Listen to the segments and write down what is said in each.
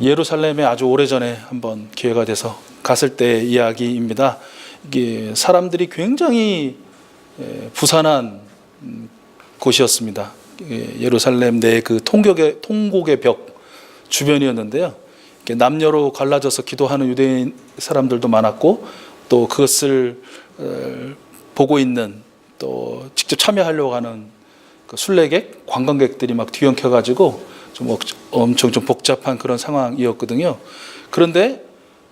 예루살렘에 아주 오래전에 한번 기회가 돼서 갔을 때 이야기입니다. 이게 사람들이 굉장히 부산한 곳이었습니다. 예루살렘 내 그 통곡의 벽 주변이었는데요. 남녀로 갈라져서 기도하는 유대인 사람들도 많았고, 또 그것을 보고 있는, 또 직접 참여하려고 하는 그 순례객, 관광객들이 막 뒤엉켜가지고 좀 엄청 좀 복잡한 그런 상황이었거든요. 그런데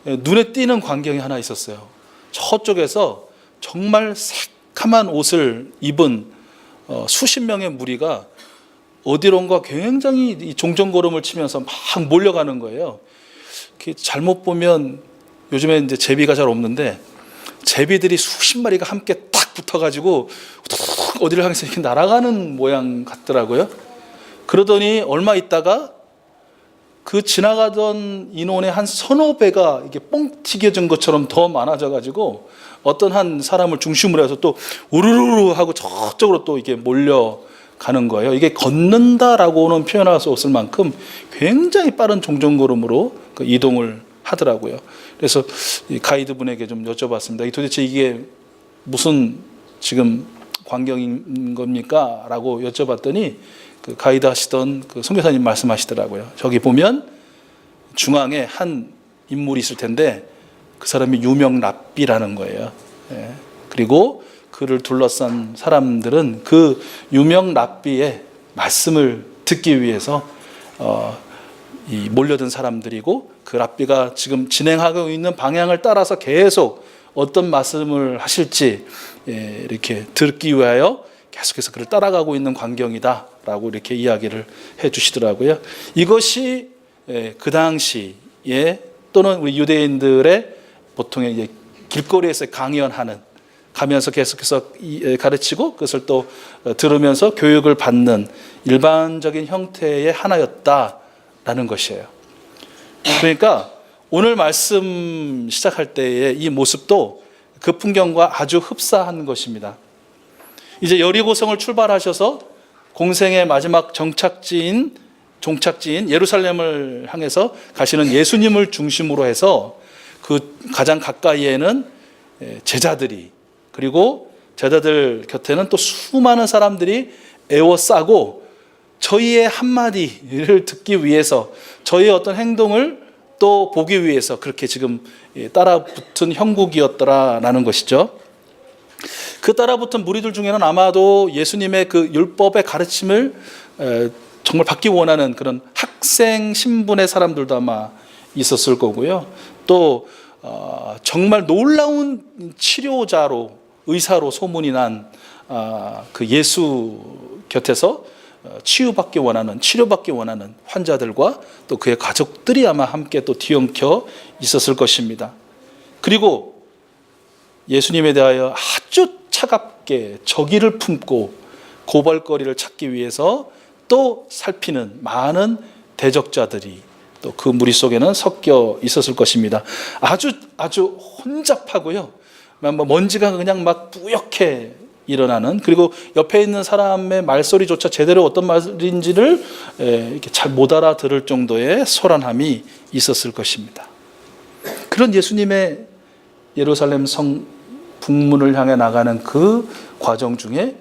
눈에 띄는 광경이 하나 있었어요. 저쪽에서 정말 새카만 옷을 입은 수십 명의 무리가 어디론가 굉장히 종전걸음을 치면서 막 몰려가는 거예요. 잘못 보면 요즘에 이제 제비가 잘 없는데 제비들이 수십 마리가 함께 딱 붙어가지고 어디를 향해서 이렇게 날아가는 모양 같더라고요. 그러더니 얼마 있다가 그 지나가던 인원의 한 서너 배가 이게 뻥 튀겨진 것처럼 더 많아져가지고 어떤 한 사람을 중심으로 해서 또 우르르 하고 저쪽으로 또 이게 몰려가는 거예요. 이게 걷는다라고는 표현할 수 없을 만큼 굉장히 빠른 종전걸음으로 그 이동을 하더라고요. 그래서 이 가이드분에게 좀 여쭤봤습니다. 도대체 이게 무슨 지금 광경인 겁니까? 라고 여쭤봤더니 그 가이드 하시던 그 선교사님 말씀하시더라고요. 저기 보면 중앙에 한 인물이 있을 텐데 그 사람이 유명 랍비라는 거예요. 그리고 그를 둘러싼 사람들은 그 유명 랍비의 말씀을 듣기 위해서 이 몰려든 사람들이고, 그 랍비가 지금 진행하고 있는 방향을 따라서 계속 어떤 말씀을 하실지 이렇게 듣기 위하여 계속해서 그를 따라가고 있는 광경이다 라고 이렇게 이야기를 해 주시더라고요. 이것이 그 당시에 또는 우리 유대인들의 보통의 이제 길거리에서 강연하는, 가면서 계속해서 가르치고 그것을 또 들으면서 교육을 받는 일반적인 형태의 하나였다라는 것이에요. 그러니까 오늘 말씀 시작할 때의 이 모습도 그 풍경과 아주 흡사한 것입니다. 이제 여리고성을 출발하셔서 공생의 마지막 종착지인 예루살렘을 향해서 가시는 예수님을 중심으로 해서 그 가장 가까이에는 제자들이, 그리고 제자들 곁에는 또 수많은 사람들이 에워싸고 저희의 한마디를 듣기 위해서, 저희의 어떤 행동을 또 보기 위해서 그렇게 지금 따라붙은 형국이었더라라는 것이죠. 그 따라붙은 무리들 중에는 아마도 예수님의 그 율법의 가르침을 정말 받기 원하는 그런 학생 신분의 사람들도 아마 있었을 거고요. 또 정말 놀라운 치료자로, 의사로 소문이 난 그 예수 곁에서 치유받기 원하는, 치료받기 원하는 환자들과 또 그의 가족들이 아마 함께 또 뒤엉켜 있었을 것입니다. 그리고 예수님에 대하여 아주 차갑게 적의를 품고 고발거리를 찾기 위해서 또 살피는 많은 대적자들이 또 그 무리 속에는 섞여 있었을 것입니다. 아주 혼잡하고요. 먼지가 그냥 막 뿌옇게 일어나는, 그리고 옆에 있는 사람의 말소리조차 제대로 어떤 말인지를 이렇게 잘 못 알아들을 정도의 소란함이 있었을 것입니다. 그런 예수님의 예루살렘 성 북문을 향해 나가는 그 과정 중에,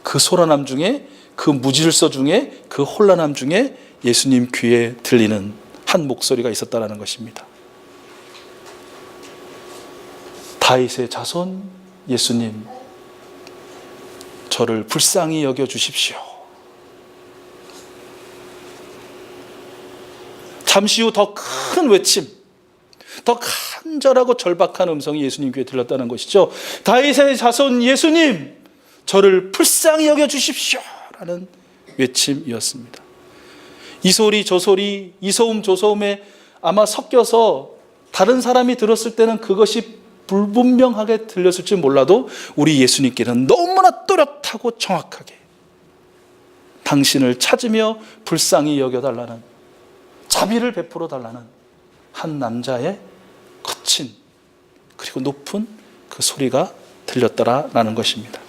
그 소란함 중에, 그 무질서 중에, 그 혼란함 중에 예수님 귀에 들리는 한 목소리가 있었다는 것입니다. 다윗의 자손 예수님, 저를 불쌍히 여겨 주십시오. 잠시 후 더 큰 외침, 더 간절하고 절박한 음성이 예수님 귀에 들렸다는 것이죠. 다윗의 자손 예수님, 저를 불쌍히 여겨 주십시오 라는 외침이었습니다. 이 소리 저 소리, 이 소음 저 소음에 아마 섞여서 다른 사람이 들었을 때는 그것이 불분명하게 들렸을지 몰라도 우리 예수님께는 너무나 또렷하고 정확하게 당신을 찾으며 불쌍히 여겨달라는, 자비를 베풀어 달라는 한 남자의 거친 그리고 높은 그 소리가 들렸더라라는 것입니다.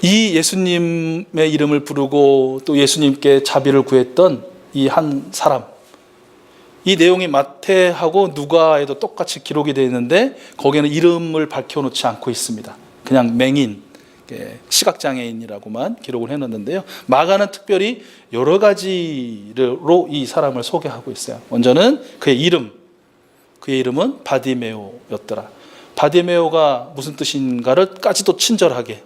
이 예수님의 이름을 부르고 또 예수님께 자비를 구했던 이 한 사람, 이 내용이 마태하고 누가에도 똑같이 기록이 되어 있는데 거기에는 이름을 밝혀놓지 않고 있습니다. 그냥 맹인, 시각장애인이라고만 기록을 해놨는데요. 마가는 특별히 여러 가지로 이 사람을 소개하고 있어요. 먼저는 그의 이름은 바디메오였더라. 바디메오가 무슨 뜻인가를까지도 친절하게,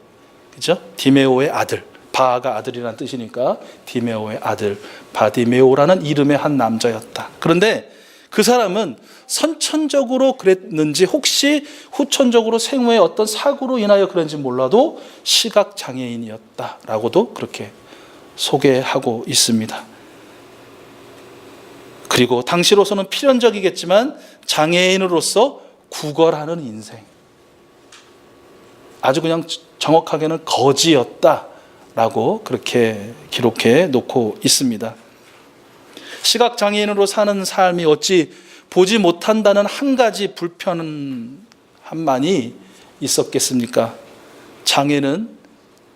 그죠? 디메오의 아들, 바가 아들이라는 뜻이니까 디메오의 아들 바디메오라는 이름의 한 남자였다. 그런데 그 사람은 선천적으로 그랬는지 혹시 후천적으로 생후에 어떤 사고로 인하여 그런지 몰라도 시각장애인이었다라고도 그렇게 소개하고 있습니다. 그리고 당시로서는 필연적이겠지만 장애인으로서 구걸하는 인생, 아주 그냥 정확하게는 거지였다라고 그렇게 기록해 놓고 있습니다. 시각장애인으로 사는 삶이 어찌 보지 못한다는 한 가지 불편함만이 있었겠습니까? 장애는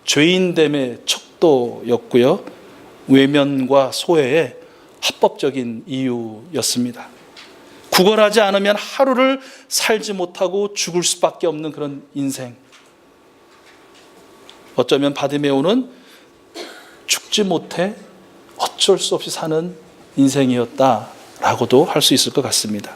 죄인됨의 척도였고요, 외면과 소외의 합법적인 이유였습니다. 구걸하지 않으면 하루를 살지 못하고 죽을 수밖에 없는 그런 인생. 어쩌면 바디메오는 죽지 못해 어쩔 수 없이 사는 인생이었다라고도 할 수 있을 것 같습니다.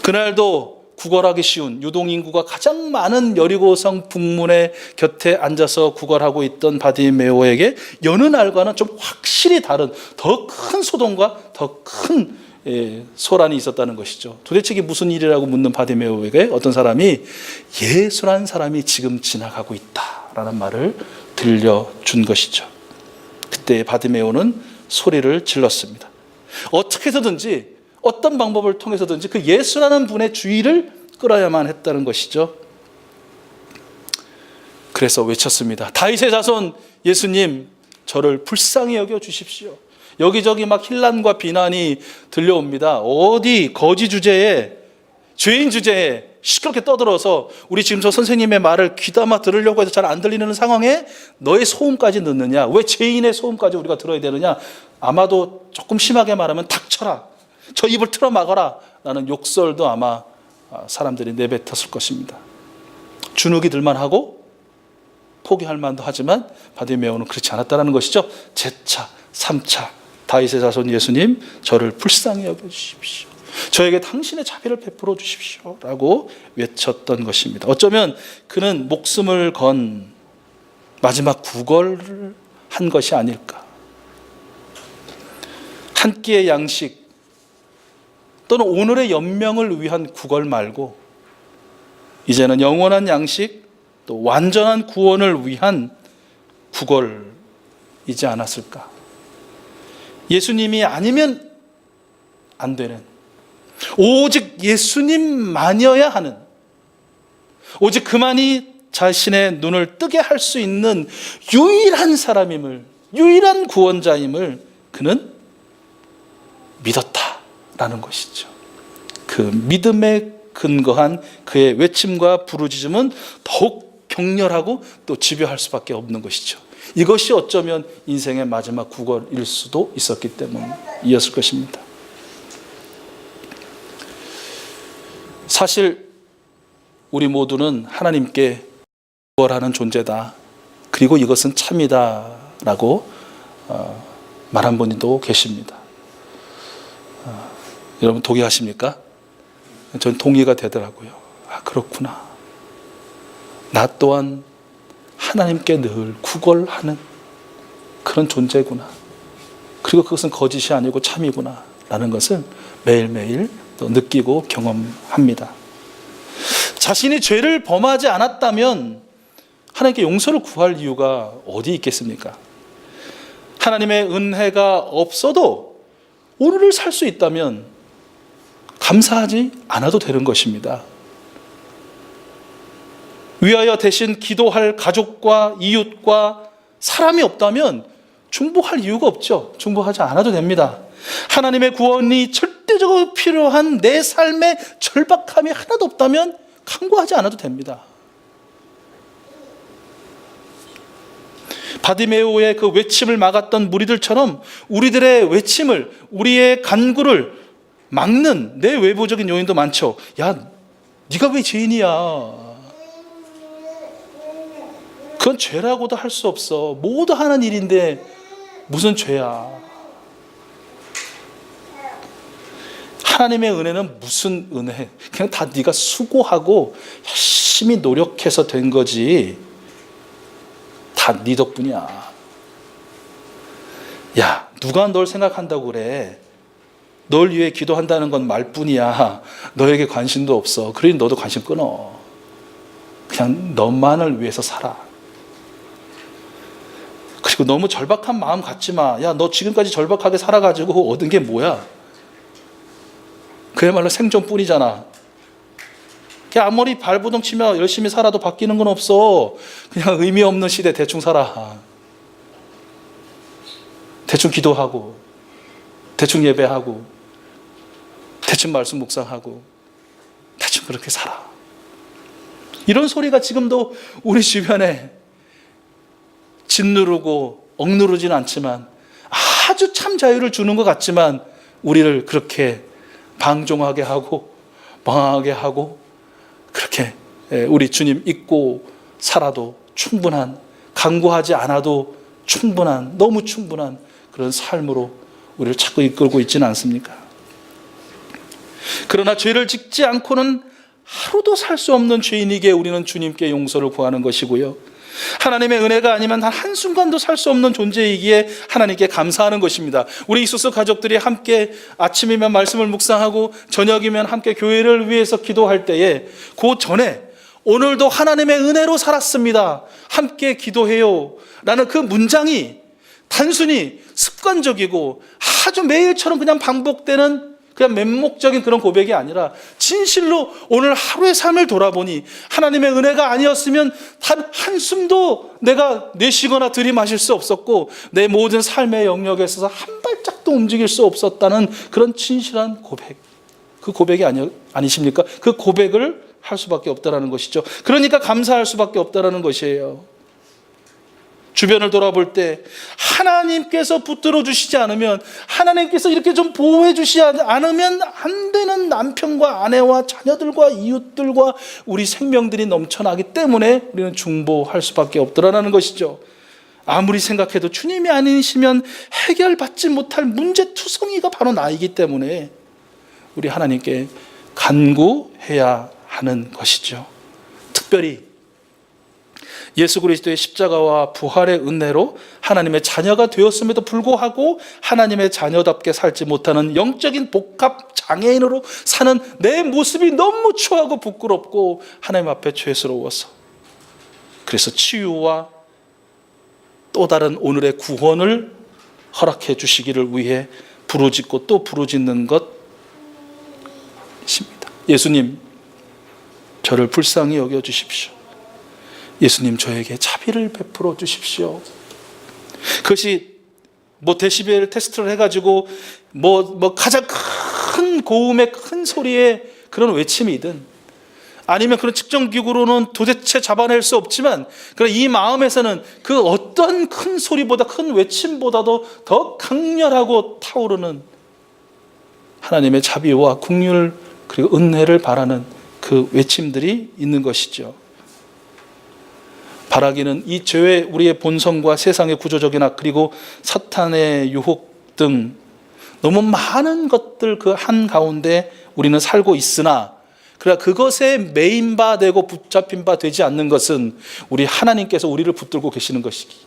그날도 구걸하기 쉬운, 유동인구가 가장 많은 여리고성 북문의 곁에 앉아서 구걸하고 있던 바디메오에게 여느 날과는 좀 확실히 다른 더 큰 소동과 더 큰 소란이 있었다는 것이죠. 도대체 이게 무슨 일이라고 묻는 바디메오에게 어떤 사람이 예수라는 사람이 지금 지나가고 있다라는 말을 들려준 것이죠. 그때 바디메오는 소리를 질렀습니다. 어떻게 해서든지 어떤 방법을 통해서든지 그 예수라는 분의 주의를 끌어야만 했다는 것이죠. 그래서 외쳤습니다. 다윗의 자손 예수님, 저를 불쌍히 여겨 주십시오. 여기저기 막 힐난과 비난이 들려옵니다. 어디 거지 주제에, 죄인 주제에 시끄럽게 떠들어서 우리 지금 저 선생님의 말을 귀담아 들으려고 해서 잘 안 들리는 상황에 너의 소음까지 넣느냐? 왜 죄인의 소음까지 우리가 들어야 되느냐? 아마도 조금 심하게 말하면 닥쳐라, 저 입을 틀어 막아라 라는 욕설도 아마 사람들이 내뱉었을 것입니다. 주눅이 들만하고 포기할 만도 하지만 바디메오는 그렇지 않았다는 것이죠. 제차, 3차 다윗의 자손 예수님, 저를 불쌍히 여겨주십시오. 저에게 당신의 자비를 베풀어 주십시오 라고 외쳤던 것입니다. 어쩌면 그는 목숨을 건 마지막 구걸을 한 것이 아닐까. 한 끼의 양식 또는 오늘의 연명을 위한 구걸 말고 이제는 영원한 양식, 또 완전한 구원을 위한 구걸이지 않았을까. 예수님이 아니면 안 되는, 오직 예수님만이어야 하는, 오직 그만이 자신의 눈을 뜨게 할 수 있는 유일한 사람임을, 유일한 구원자임을 그는 믿었다라는 것이죠. 그 믿음에 근거한 그의 외침과 부르짖음은 더욱 격렬하고 또 집요할 수밖에 없는 것이죠. 이것이 어쩌면 인생의 마지막 구걸일 수도 있었기 때문이었을 것입니다. 사실 우리 모두는 하나님께 구걸하는 존재다, 그리고 이것은 참이다 라고 말한 분도 계십니다. 여러분 동의하십니까? 전 동의가 되더라고요. 아, 그렇구나. 나 또한 하나님께 늘 구걸하는 그런 존재구나. 그리고 그것은 거짓이 아니고 참이구나 라는 것을 매일매일 또 느끼고 경험합니다. 자신이 죄를 범하지 않았다면 하나님께 용서를 구할 이유가 어디 있겠습니까? 하나님의 은혜가 없어도 오늘을 살 수 있다면 감사하지 않아도 되는 것입니다. 위하여 대신 기도할 가족과 이웃과 사람이 없다면 중보할 이유가 없죠. 중보하지 않아도 됩니다. 하나님의 구원이 절대적으로 필요한 내 삶의 절박함이 하나도 없다면 간구하지 않아도 됩니다. 바디메오의 그 외침을 막았던 무리들처럼 우리들의 외침을, 우리의 간구를 막는 내 외부적인 요인도 많죠. 야, 네가 왜 죄인이야? 그건 죄라고도 할 수 없어. 모두 하는 일인데 무슨 죄야? 하나님의 은혜는 무슨 은혜? 그냥 다 네가 수고하고 열심히 노력해서 된 거지. 다 네 덕분이야. 야, 누가 널 생각한다고 그래? 널 위해 기도한다는 건 말뿐이야. 너에게 관심도 없어. 그러니 너도 관심 끊어. 그냥 너만을 위해서 살아. 그리고 너무 절박한 마음 갖지 마. 야, 너 지금까지 절박하게 살아가지고 얻은 게 뭐야? 그야말로 생존뿐이잖아. 그냥 아무리 발버둥 치며 열심히 살아도 바뀌는 건 없어. 그냥 의미 없는 시대 대충 살아. 대충 기도하고, 대충 예배하고, 대충 말씀 묵상하고, 대충 그렇게 살아. 이런 소리가 지금도 우리 주변에 짓누르고 억누르지는 않지만, 아주 참 자유를 주는 것 같지만 우리를 그렇게 방종하게 하고 방황하게 하고, 그렇게 우리 주님 잊고 살아도 충분한, 간구하지 않아도 충분한, 너무 충분한 그런 삶으로 우리를 자꾸 이끌고 있지는 않습니까? 그러나 죄를 짓지 않고는 하루도 살 수 없는 죄인에게 우리는 주님께 용서를 구하는 것이고요, 하나님의 은혜가 아니면 단 한순간도 살 수 없는 존재이기에 하나님께 감사하는 것입니다. 우리 익수스 가족들이 함께 아침이면 말씀을 묵상하고 저녁이면 함께 교회를 위해서 기도할 때에 그 전에 오늘도 하나님의 은혜로 살았습니다, 함께 기도해요 라는 그 문장이 단순히 습관적이고 아주 매일처럼 그냥 반복되는 그냥 맹목적인 그런 고백이 아니라 진실로 오늘 하루의 삶을 돌아보니 하나님의 은혜가 아니었으면 단 한숨도 내가 내쉬거나 들이마실 수 없었고 내 모든 삶의 영역에 있어서 한 발짝도 움직일 수 없었다는 그런 진실한 고백, 그 고백이 아니십니까? 그 고백을 할 수밖에 없다는 것이죠. 그러니까 감사할 수밖에 없다는 것이에요. 주변을 돌아볼 때 하나님께서 붙들어 주시지 않으면, 하나님께서 이렇게 좀 보호해 주시지 않으면 안 되는 남편과 아내와 자녀들과 이웃들과 우리 생명들이 넘쳐나기 때문에 우리는 중보할 수밖에 없더라는 것이죠. 아무리 생각해도 주님이 아니시면 해결받지 못할 문제투성이가 바로 나이기 때문에 우리 하나님께 간구해야 하는 것이죠. 특별히 예수 그리스도의 십자가와 부활의 은혜로 하나님의 자녀가 되었음에도 불구하고 하나님의 자녀답게 살지 못하는 영적인 복합 장애인으로 사는 내 모습이 너무 추하고 부끄럽고 하나님 앞에 죄스러워서, 그래서 치유와 또 다른 오늘의 구원을 허락해 주시기를 위해 부르짖고 또 부르짖는 것입니다. 예수님, 저를 불쌍히 여겨 주십시오. 예수님, 저에게 자비를 베풀어 주십시오. 그것이 데시벨 테스트를 해가지고 가장 큰 고음의 큰 소리의 그런 외침이든, 아니면 그런 측정 기구로는 도대체 잡아낼 수 없지만 그런 이 마음에서는 그 어떤 큰 소리보다, 큰 외침보다도 더 강렬하고 타오르는 하나님의 자비와 긍휼 그리고 은혜를 바라는 그 외침들이 있는 것이죠. 바라기는 이 죄의 우리의 본성과 세상의 구조적인 악, 그리고 사탄의 유혹 등 너무 많은 것들 그 한가운데 우리는 살고 있으나, 그러나 그것에 메인 바 되고 붙잡힌 바 되지 않는 것은 우리 하나님께서 우리를 붙들고 계시는 것이기,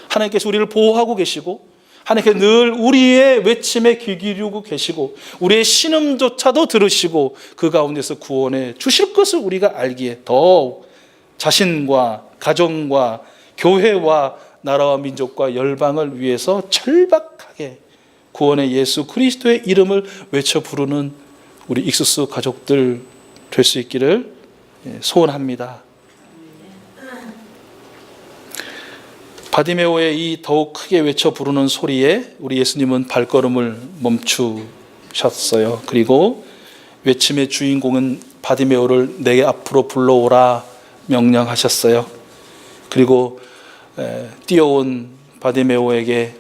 하나님께서 우리를 보호하고 계시고 하나님께서 늘 우리의 외침에 귀 기울이고 계시고 우리의 신음조차도 들으시고 그 가운데서 구원해 주실 것을 우리가 알기에 더욱 자신과 가정과 교회와 나라와 민족과 열방을 위해서 절박하게 구원의 예수 그리스도의 이름을 외쳐 부르는 우리 익수스 가족들 될 수 있기를 소원합니다. 바디메오의 이 더욱 크게 외쳐 부르는 소리에 우리 예수님은 발걸음을 멈추셨어요. 그리고 외침의 주인공은 바디메오를 내 앞으로 불러오라 명령하셨어요. 그리고 뛰어온 바디메오에게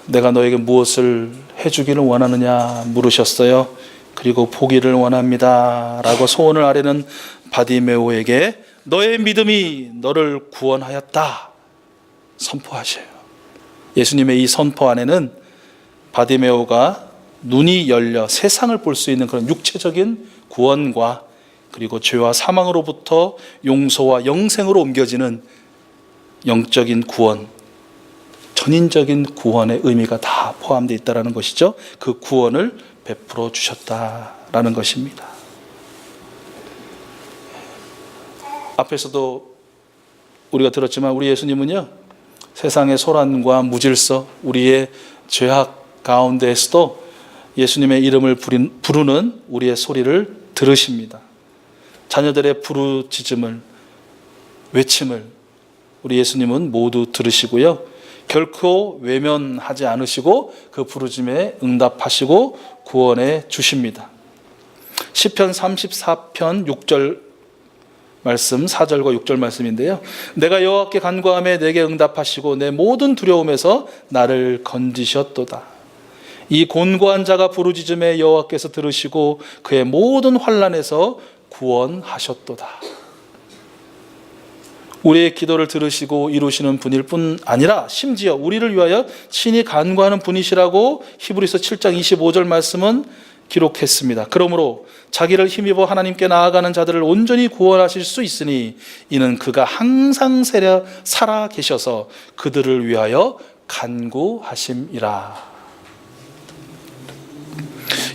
내가 너에게 무엇을 해주기를 원하느냐 물으셨어요. 그리고 포기를 원합니다 라고 소원을 아뢰는 바디메오에게 너의 믿음이 너를 구원하였다 선포하셔요. 예수님의 이 선포 안에는 바디메오가 눈이 열려 세상을 볼 수 있는 그런 육체적인 구원과 그리고 죄와 사망으로부터 용서와 영생으로 옮겨지는 영적인 구원, 전인적인 구원의 의미가 다 포함되어 있다는 것이죠. 그 구원을 베풀어 주셨다라는 것입니다. 앞에서도 우리가 들었지만 우리 예수님은요, 세상의 소란과 무질서, 우리의 죄악 가운데에서도 예수님의 이름을 부르는 우리의 소리를 들으십니다. 자녀들의 부르짖음을, 외침을 우리 예수님은 모두 들으시고요, 결코 외면하지 않으시고 그 부르짖음에 응답하시고 구원해 주십니다. 시편 34편 6절 말씀, 4절과 6절 말씀인데요, 내가 여호와께 간구하매 내게 응답하시고 내 모든 두려움에서 나를 건지셨도다. 이 곤고한 자가 부르짖음에 여호와께서 들으시고 그의 모든 환난에서 구원하셨도다. 우리의 기도를 들으시고 이루시는 분일 뿐 아니라 심지어 우리를 위하여 친히 간구하는 분이시라고 히브리서 7장 25절 말씀은 기록했습니다. 그러므로 자기를 힘입어 하나님께 나아가는 자들을 온전히 구원하실 수 있으니 이는 그가 항상 살아 계셔서 그들을 위하여 간구하심이라.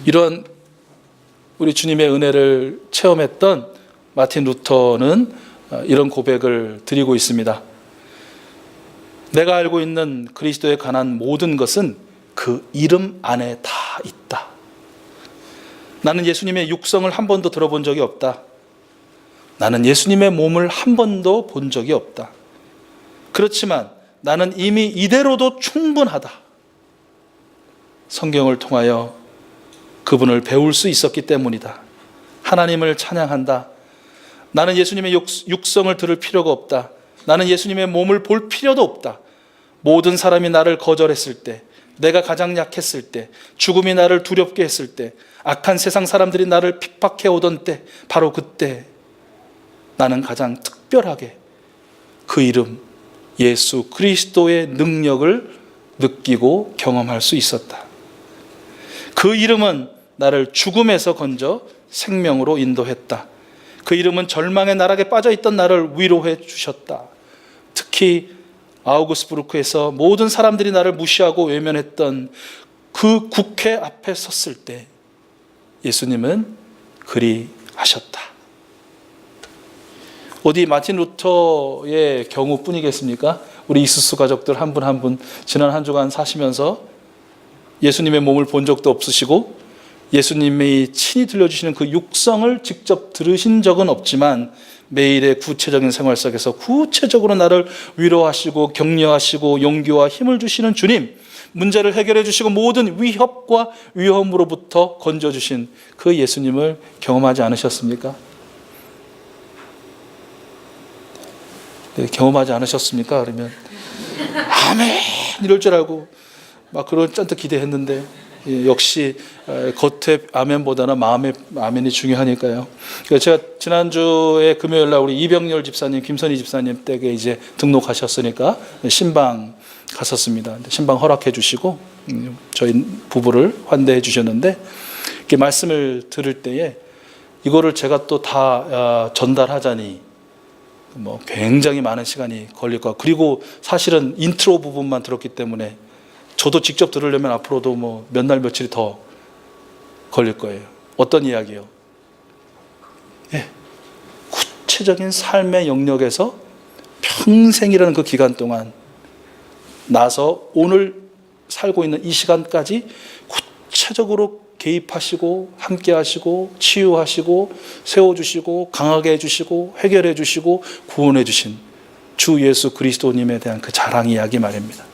이런 우리 주님의 은혜를 체험했던 마틴 루터는 이런 고백을 드리고 있습니다. 내가 알고 있는 그리스도에 관한 모든 것은 그 이름 안에 다 있다. 나는 예수님의 육성을 한 번도 들어본 적이 없다. 나는 예수님의 몸을 한 번도 본 적이 없다. 그렇지만 나는 이미 이대로도 충분하다. 성경을 통하여 그분을 배울 수 있었기 때문이다. 하나님을 찬양한다. 나는 예수님의 육성을 들을 필요가 없다. 나는 예수님의 몸을 볼 필요도 없다. 모든 사람이 나를 거절했을 때, 내가 가장 약했을 때, 죽음이 나를 두렵게 했을 때, 악한 세상 사람들이 나를 핍박해 오던 때, 바로 그때 나는 가장 특별하게 그 이름 예수 그리스도의 능력을 느끼고 경험할 수 있었다. 그 이름은 나를 죽음에서 건져 생명으로 인도했다. 그 이름은 절망의 나락에 빠져있던 나를 위로해 주셨다. 특히 아우구스부르크에서 모든 사람들이 나를 무시하고 외면했던 그 국회 앞에 섰을 때 예수님은 그리하셨다. 어디 마틴 루터의 경우뿐이겠습니까? 우리 이수수 가족들 한 분 한 분 지난 한 주간 사시면서 예수님의 몸을 본 적도 없으시고 예수님이 친히 들려주시는 그 육성을 직접 들으신 적은 없지만 매일의 구체적인 생활 속에서 구체적으로 나를 위로하시고 격려하시고 용기와 힘을 주시는 주님, 문제를 해결해 주시고 모든 위협과 위험으로부터 건져주신 그 예수님을 경험하지 않으셨습니까? 네, 경험하지 않으셨습니까? 그러면 아멘 이럴 줄 알고 막 그런 짠뜩 기대했는데 역시 겉의 아멘보다는 마음의 아멘이 중요하니까요. 제가 지난주에 금요일 날 우리 이병렬 집사님, 김선희 집사님 댁에 이제 등록하셨으니까 신방 갔었습니다. 신방 허락해 주시고 저희 부부를 환대해 주셨는데 이렇게 말씀을 들을 때에 이거를 제가 또 다 전달하자니 뭐 굉장히 많은 시간이 걸릴 것 같고, 그리고 사실은 인트로 부분만 들었기 때문에 저도 직접 들으려면 앞으로도 뭐 몇 날 며칠이 더 걸릴 거예요. 어떤 이야기요? 네. 구체적인 삶의 영역에서 평생이라는 그 기간 동안 나서 오늘 살고 있는 이 시간까지 구체적으로 개입하시고 함께 하시고 치유하시고 세워주시고 강하게 해주시고 해결해 주시고 구원해 주신 주 예수 그리스도님에 대한 그 자랑 이야기 말입니다.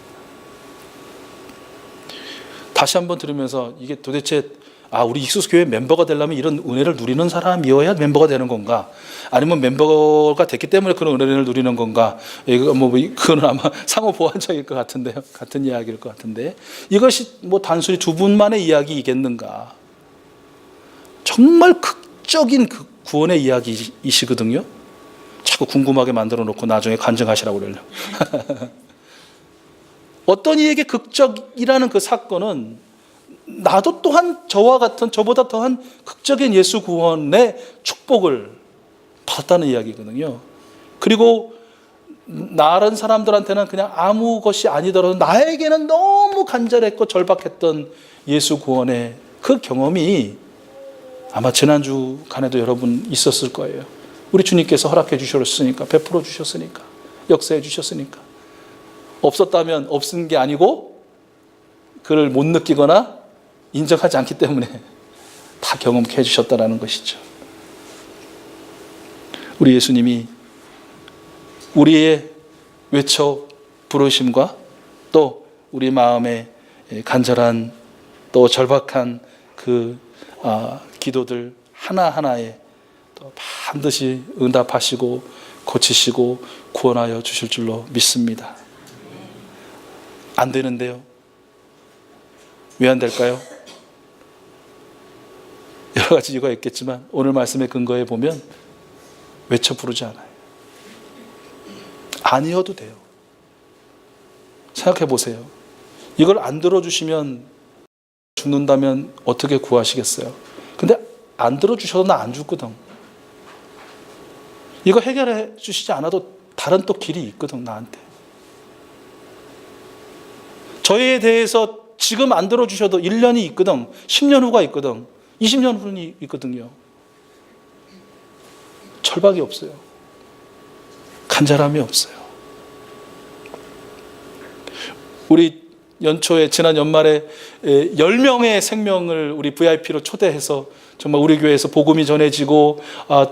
다시 한번 들으면서 이게 도대체 우리 익숙교회 멤버가 되려면 이런 은혜를 누리는 사람이어야 멤버가 되는 건가? 아니면 멤버가 됐기 때문에 그런 은혜를 누리는 건가? 이거 그건 아마 상호 보완적일 것 같은데요. 같은 이야기일 것 같은데, 이것이 단순히 두 분만의 이야기이겠는가? 정말 극적인 그 구원의 이야기이시거든요. 자꾸 궁금하게 만들어 놓고 나중에 간증하시라고 그래요. 어떤 이에게 극적이라는 그 사건은 나도 또한 저와 같은, 저보다 더한 극적인 예수 구원의 축복을 받았다는 이야기거든요. 그리고 다른 사람들한테는 그냥 아무 것이 아니더라도 나에게는 너무 간절했고 절박했던 예수 구원의 그 경험이 아마 지난주 간에도 여러분 있었을 거예요. 우리 주님께서 허락해 주셨으니까, 베풀어 주셨으니까, 역사해 주셨으니까. 없었다면 없은 게 아니고 그를 못 느끼거나 인정하지 않기 때문에 다 경험케 해주셨다는 것이죠. 우리 예수님이 우리의 외쳐 부르심과 또 우리 마음의 간절한 또 절박한 그 기도들 하나하나에 또 반드시 응답하시고 고치시고 구원하여 주실 줄로 믿습니다. 안 되는데요. 왜 안 될까요? 여러 가지 이유가 있겠지만 오늘 말씀의 근거에 보면 외쳐 부르지 않아요. 아니어도 돼요. 생각해 보세요. 이걸 안 들어주시면 죽는다면 어떻게 구하시겠어요? 근데 안 들어주셔도 나 안 죽거든. 이거 해결해 주시지 않아도 다른 또 길이 있거든, 나한테. 저에 대해서 지금 안 들어주셔도 1년이 있거든, 10년 후가 있거든, 20년 후는 있거든요. 절박이 없어요. 간절함이 없어요. 우리 연초에 지난 연말에 10명의 생명을 우리 VIP로 초대해서 정말 우리 교회에서 복음이 전해지고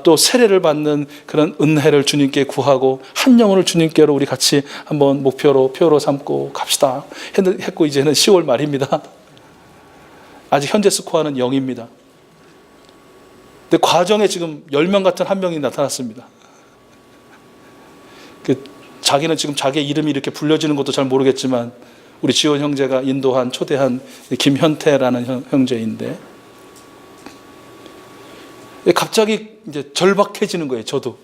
또 세례를 받는 그런 은혜를 주님께 구하고 한 영혼을 주님께로 우리 같이 한번 목표로 표로 삼고 갑시다 했고 이제는 10월 말입니다. 아직 현재 스코어는 0입니다. 근데 과정에 지금 10명 같은 한 명이 나타났습니다. 자기는 지금 자기의 이름이 이렇게 불려지는 것도 잘 모르겠지만 우리 지원 형제가 인도한 초대한 김현태라는 형제인데 갑자기 이제 절박해지는 거예요. 저도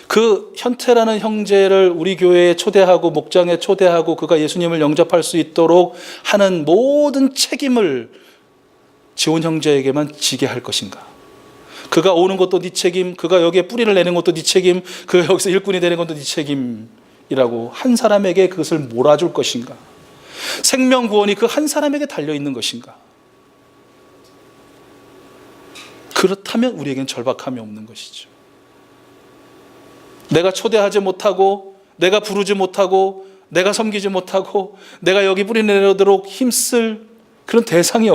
그 현태라는 형제를 우리 교회에 초대하고 목장에 초대하고 그가 예수님을 영접할 수 있도록 하는 모든 책임을 지원 형제에게만 지게 할 것인가? 그가 오는 것도 네 책임, 그가 여기에 뿌리를 내는 것도 네 책임, 그가 여기서 일꾼이 되는 것도 네 책임이라고 한 사람에게 그것을 몰아줄 것인가? 생명 구원이 그 한 사람에게 달려 있는 것인가? 그렇다면 우리에겐 절박함이 없는 것이죠. 내가 초대하지 못하고, 내가 부르지 못하고, 내가 섬기지 못하고, 내가 여기 뿌리 내도록 힘쓸 그런 대상이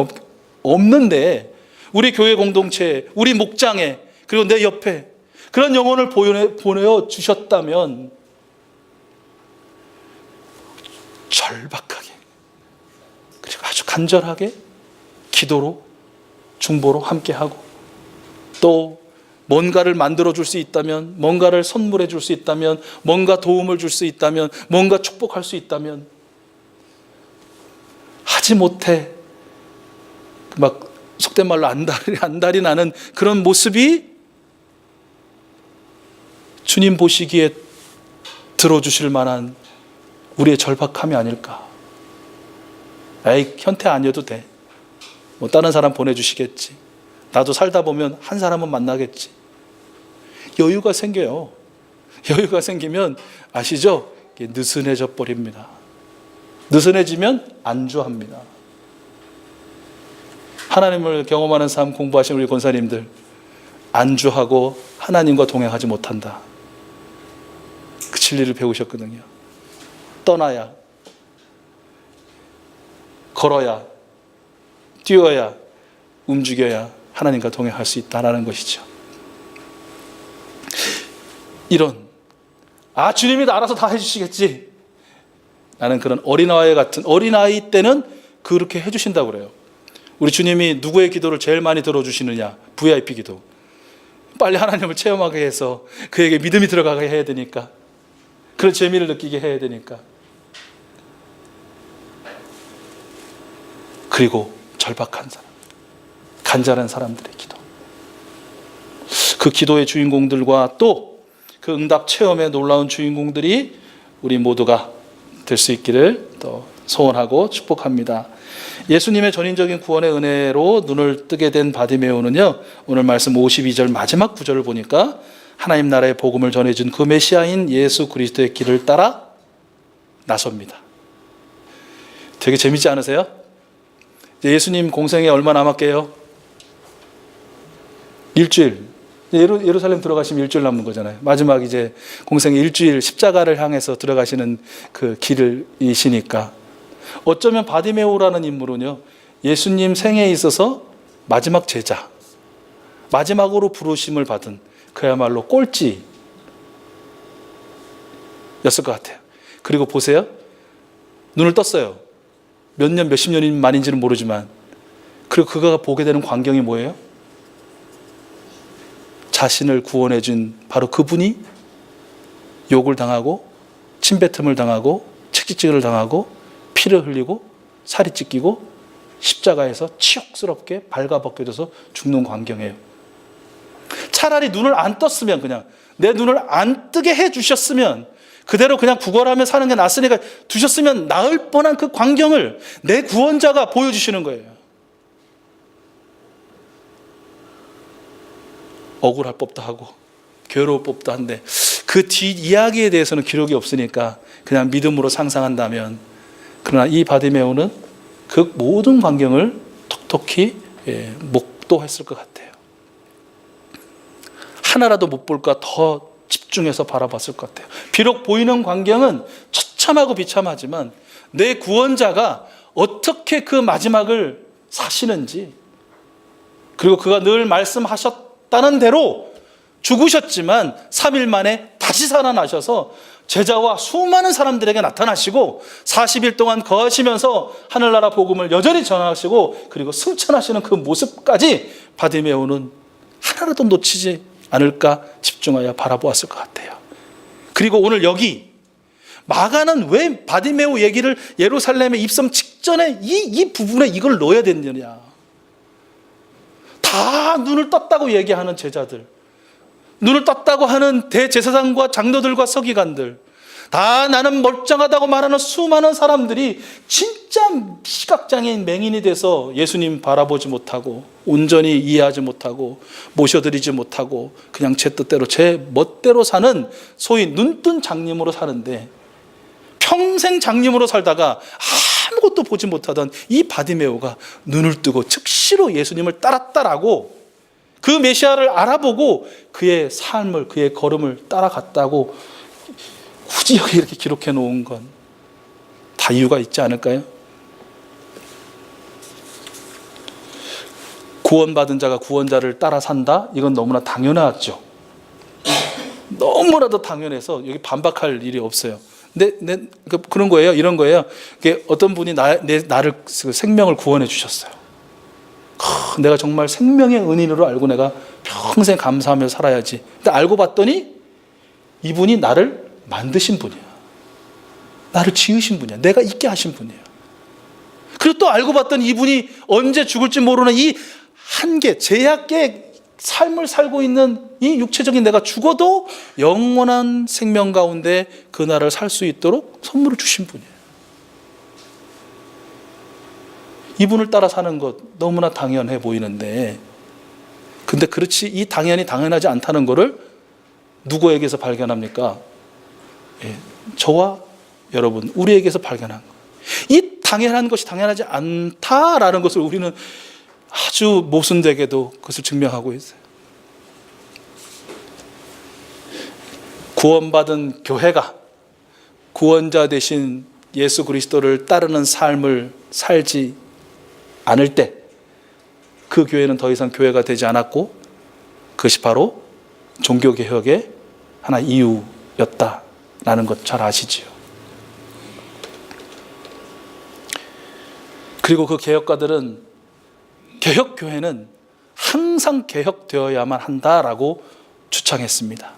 없는데 우리 교회 공동체에, 우리 목장에, 그리고 내 옆에 그런 영혼을 보내어 주셨다면 절박하게 그리고 아주 간절하게 기도로 중보로 함께하고 또 뭔가를 만들어 줄 수 있다면, 뭔가를 선물해 줄 수 있다면, 뭔가 도움을 줄 수 있다면, 뭔가 축복할 수 있다면 하지 못해 막 속된 말로 안달이 나는 그런 모습이 주님 보시기에 들어주실 만한 우리의 절박함이 아닐까. 에이, 현태 아니어도 돼. 뭐 다른 사람 보내주시겠지. 나도 살다 보면 한 사람은 만나겠지. 여유가 생겨요. 여유가 생기면 아시죠? 느슨해져 버립니다. 느슨해지면 안주합니다. 하나님을 경험하는 삶 공부하신 우리 권사님들, 안주하고 하나님과 동행하지 못한다. 그 진리를 배우셨거든요. 떠나야, 걸어야, 뛰어야, 움직여야 하나님과 동행할 수 있다는 것이죠. 이런 주님이 알아서 다 해주시겠지 라는 그런 어린아이 같은, 어린아이 때는 그렇게 해주신다고 그래요. 우리 주님이 누구의 기도를 제일 많이 들어주시느냐? VIP 기도. 빨리 하나님을 체험하게 해서 그에게 믿음이 들어가게 해야 되니까, 그런 재미를 느끼게 해야 되니까. 그리고 절박한 사람, 간절한 사람들의 기도. 그 기도의 주인공들과 또 그 응답 체험의 놀라운 주인공들이 우리 모두가 될 수 있기를 또 소원하고 축복합니다. 예수님의 전인적인 구원의 은혜로 눈을 뜨게 된 바디메오는요, 오늘 말씀 52절 마지막 구절을 보니까 하나님 나라의 복음을 전해준 그 메시아인 예수 그리스도의 길을 따라 나섭니다. 되게 재밌지 않으세요? 예수님 공생에 얼마 남았게요? 일주일. 예루살렘 들어가시면 일주일 남은 거잖아요. 마지막 이제 공생의 일주일, 십자가를 향해서 들어가시는 그 길이시니까. 어쩌면 바디메오라는 인물은요, 예수님 생애에 있어서 마지막 제자, 마지막으로 부르심을 받은 그야말로 꼴찌였을 것 같아요. 그리고 보세요. 눈을 떴어요. 몇 년, 몇십 년이 만인지는 모르지만, 그리고 그가 보게 되는 광경이 뭐예요? 자신을 구원해 준 바로 그분이 욕을 당하고 침뱉음을 당하고 채찍질을 당하고 피를 흘리고 살이 찢기고 십자가에서 치욕스럽게 발가벗겨져서 죽는 광경이에요. 차라리 눈을 안 떴으면, 그냥 내 눈을 안 뜨게 해 주셨으면, 그대로 그냥 구걸하며 사는 게 낫으니까 두셨으면 나을 뻔한 그 광경을 내 구원자가 보여주시는 거예요. 억울할 법도 하고 괴로울 법도 한데, 그 뒷이야기에 대해서는 기록이 없으니까 그냥 믿음으로 상상한다면, 그러나 이 바디메오는 그 모든 광경을 톡톡히 목도했을 것 같아요. 하나라도 못 볼까 더 집중해서 바라봤을 것 같아요. 비록 보이는 광경은 처참하고 비참하지만 내 구원자가 어떻게 그 마지막을 사시는지, 그리고 그가 늘 말씀하셨다는 대로 죽으셨지만 3일 만에 다시 살아나셔서 제자와 수많은 사람들에게 나타나시고 40일 동안 거하시면서 하늘나라 복음을 여전히 전하시고, 그리고 승천하시는 그 모습까지 바디메오는 하나라도 놓치지 않을까 집중하여 바라보았을 것 같아요. 그리고 오늘 여기 마가는 왜 바디메오 얘기를 예루살렘에 입성 직전에 이 부분에 이걸 넣어야 되느냐. 다 눈을 떴다고 얘기하는 제자들, 눈을 떴다고 하는 대제사장과 장로들과 서기관들, 다 나는 멀쩡하다고 말하는 수많은 사람들이 진짜 시각장애인 맹인이 돼서 예수님 바라보지 못하고 온전히 이해하지 못하고 모셔드리지 못하고 그냥 제 뜻대로 제 멋대로 사는 소위 눈뜬 장님으로 사는데, 평생 장님으로 살다가 아무것도 보지 못하던 이 바디메오가 눈을 뜨고 즉시로 예수님을 따랐다라고, 그 메시아를 알아보고 그의 삶을, 그의 걸음을 따라갔다고 굳이 여기 이렇게 기록해 놓은 건 다 이유가 있지 않을까요? 구원받은 자가 구원자를 따라 산다? 이건 너무나 당연하죠. 너무나도 당연해서 여기 반박할 일이 없어요. 그런 거예요. 이런 거예요. 어떤 분이 나를 생명을 구원해 주셨어요. 내가 정말 생명의 은인으로 알고 내가 평생 감사하며 살아야지. 근데 알고 봤더니 이분이 나를 만드신 분이야. 나를 지으신 분이야. 내가 있게 하신 분이야. 그리고 또 알고 봤더니 이분이 언제 죽을지 모르는 이 한계, 제약의 삶을 살고 있는 이 육체적인 내가 죽어도 영원한 생명 가운데 그날을 살 수 있도록 선물을 주신 분이에요. 이분을 따라 사는 것 너무나 당연해 보이는데, 근데 그렇지, 이 당연하지 않다는 것을 누구에게서 발견합니까? 저와 여러분, 우리에게서 발견한 것. 이 당연한 것이 당연하지 않다라는 것을 우리는 아주 모순되게도 그것을 증명하고 있어요. 구원받은 교회가 구원자 되신 예수 그리스도를 따르는 삶을 살지 않을 때 그 교회는 더 이상 교회가 되지 않았고, 그것이 바로 종교개혁의 하나 이유였다라는 것 잘 아시지요. 그리고 그 개혁가들은 개혁교회는 항상 개혁되어야만 한다라고 주창했습니다.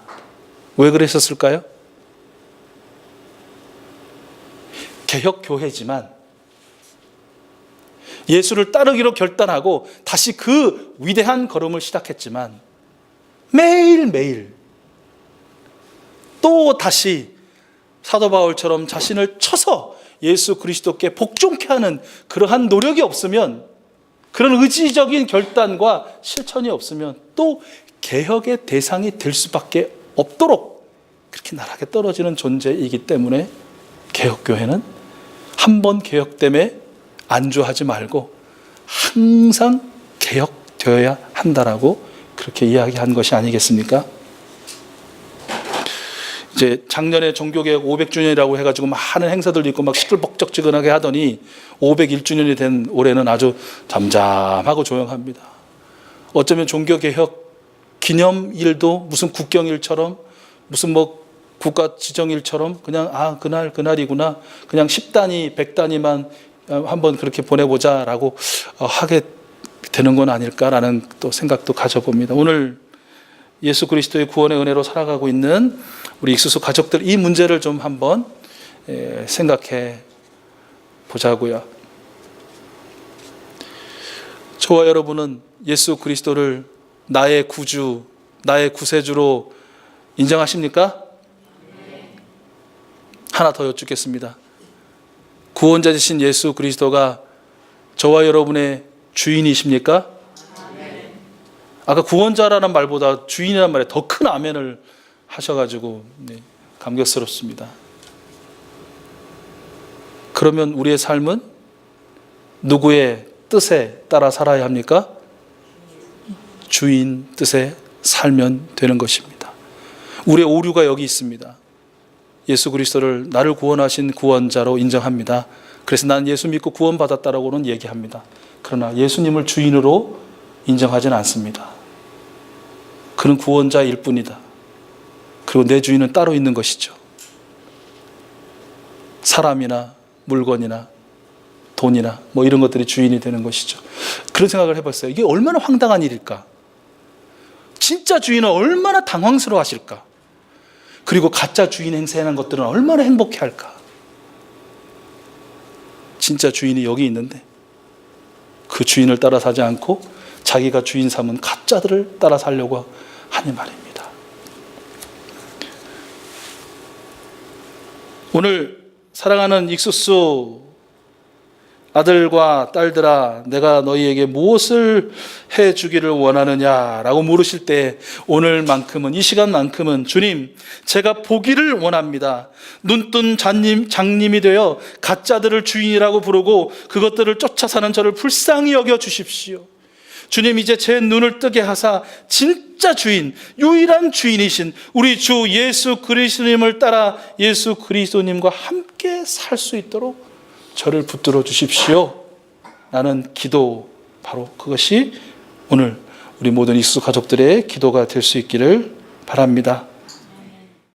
왜 그랬었을까요? 개혁교회지만 예수를 따르기로 결단하고 다시 그 위대한 걸음을 시작했지만 매일매일 또 다시 사도 바울처럼 자신을 쳐서 예수 그리스도께 복종케 하는 그러한 노력이 없으면, 그런 의지적인 결단과 실천이 없으면 또 개혁의 대상이 될 수밖에 없도록 그렇게 나락에 떨어지는 존재이기 때문에 개혁교회는 한 번 개혁됨에 안주하지 말고 항상 개혁되어야 한다라고 그렇게 이야기한 것이 아니겠습니까? 이제 작년에 종교개혁 500주년이라고 해가지고 많은 행사들도 있고 막 시끌벅적지근하게 하더니 501주년이 된 올해는 아주 잠잠하고 조용합니다. 어쩌면 종교개혁 기념일도 무슨 국경일처럼, 무슨 뭐 국가지정일처럼 그냥 그날이구나, 그냥 10단위 100단위만 한번 그렇게 보내보자라고 하게 되는 건 아닐까라는 또 생각도 가져봅니다. 오늘 예수 그리스도의 구원의 은혜로 살아가고 있는 우리 익수수 가족들, 이 문제를 좀 한번 생각해 보자고요. 저와 여러분은 예수 그리스도를 나의 구주, 나의 구세주로 인정하십니까? 하나 더 여쭙겠습니다. 구원자이신 예수 그리스도가 저와 여러분의 주인이십니까? 아까 구원자라는 말보다 주인이라는 말에 더 큰 아멘을 하셔가지고 감격스럽습니다. 그러면 우리의 삶은 누구의 뜻에 따라 살아야 합니까? 주인 뜻에 살면 되는 것입니다. 우리의 오류가 여기 있습니다. 예수 그리스도를 나를 구원하신 구원자로 인정합니다. 그래서 난 예수 믿고 구원받았다라고는 얘기합니다. 그러나 예수님을 주인으로 인정하지는 않습니다. 그는 구원자일 뿐이다. 그리고 내 주인은 따로 있는 것이죠. 사람이나 물건이나 돈이나 뭐 이런 것들이 주인이 되는 것이죠. 그런 생각을 해봤어요. 이게 얼마나 황당한 일일까? 진짜 주인은 얼마나 당황스러워 하실까? 그리고 가짜 주인 행세하는 것들은 얼마나 행복해 할까? 진짜 주인이 여기 있는데 그 주인을 따라 사지 않고 자기가 주인 삼은 가짜들을 따라 살려고 하니 말입니다. 오늘 사랑하는 익수수 아들과 딸들아, 내가 너희에게 무엇을 해주기를 원하느냐라고 물으실 때 오늘만큼은, 이 시간만큼은 주님, 제가 보기를 원합니다. 눈뜬 장님이 되어 가짜들을 주인이라고 부르고 그것들을 쫓아 사는 저를 불쌍히 여겨 주십시오. 주님, 이제 제 눈을 뜨게 하사 진짜 주인, 유일한 주인이신 우리 주 예수 그리스도님을 따라 예수 그리스도님과 함께 살 수 있도록 저를 붙들어 주십시오. 라는 기도, 바로 그것이 오늘 우리 모든 익수 가족들의 기도가 될 수 있기를 바랍니다.